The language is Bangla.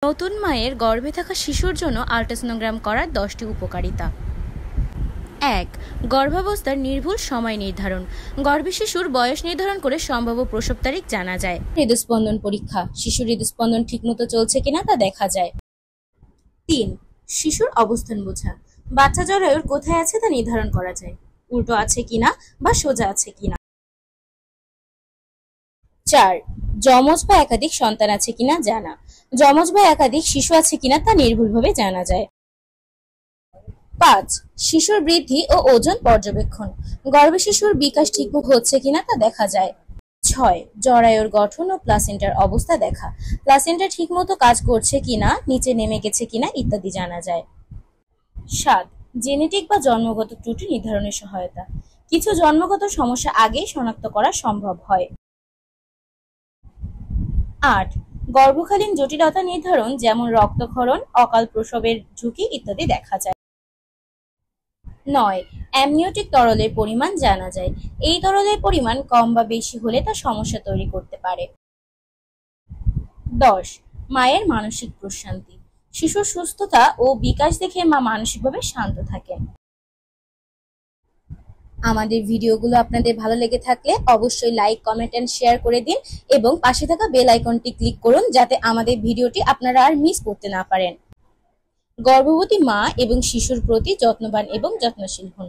নতুন মায়ের গর্ভে থাকা শিশুর জন্য আল্ট্রাসোনোগ্রাম করার 10টি উপকারিতা। 1. গর্ভাবস্থার নির্ভুল সময় নির্ধারণ। গর্ভে শিশুর বয়স নির্ধারণ করে সম্ভাব্য প্রসব তারিখ জানা যায়। হৃদস্পন্দন পরীক্ষা। শিশুর হৃদস্পন্দন ঠিকমতো চলছে কিনা তা দেখা যায়। 3. শিশুর অবস্থান বোঝা। বাচ্চা জরায়ুর কোথায় আছে তা নির্ধারণ করা যায়, উল্টো আছে কিনা বা সোজা আছে কিনা। 4. যমজ বা একাধিক সন্তান আছে কিনা জানা। যমজ বা একাধিক শিশু আছে কিনা তা নির্ভুলভাবে জানা যায়। 5. শিশুর বৃদ্ধি ও ওজন পর্যবেক্ষণ। গর্ভে শিশুর বিকাশ ঠিকমতো হচ্ছে কিনা তা দেখা যায়। 6. জরায়ুর গঠন ও প্লাসেন্টার অবস্থা দেখা। প্লাসেন্টা ঠিকমতো কাজ করছে কিনা, নিচে নেমে গেছে কিনা ইত্যাদি জানা যায়। 7. জেনেটিক বা জন্মগত ত্রুটি নির্ধারণে সহায়তা। কিছু জন্মগত সমস্যা আগেই শনাক্ত করা সম্ভব হয়। 8. গর্ভকালীন জটিলতা নির্ধারণ, যেমন রক্তক্ষরণ, অকাল প্রসবের ঝুঁকি ইত্যাদি দেখা যায়। 9. অ্যামনিওটিক তরলের পরিমাণ জানা যায়। এই তরলের পরিমাণ কম বা বেশি হলে তা সমস্যা তৈরি করতে পারে। 10. মায়ের মানসিক প্রশান্তি। শিশুর সুস্থতা ও বিকাশ দেখে মা মানসিকভাবে শান্ত থাকেন। আমাদের ভিডিওগুলো আপনাদের ভালো লেগে থাকলে অবশ্যই লাইক, কমেন্ট এন্ড শেয়ার করে দিন এবং পাশে থাকা বেল আইকনটি ক্লিক করুন যাতে আমাদের ভিডিওটি আপনারা আর মিস করতে না পারেন। গর্ভবতী মা এবং শিশুর প্রতি যত্নবান এবং যত্নশীল হন।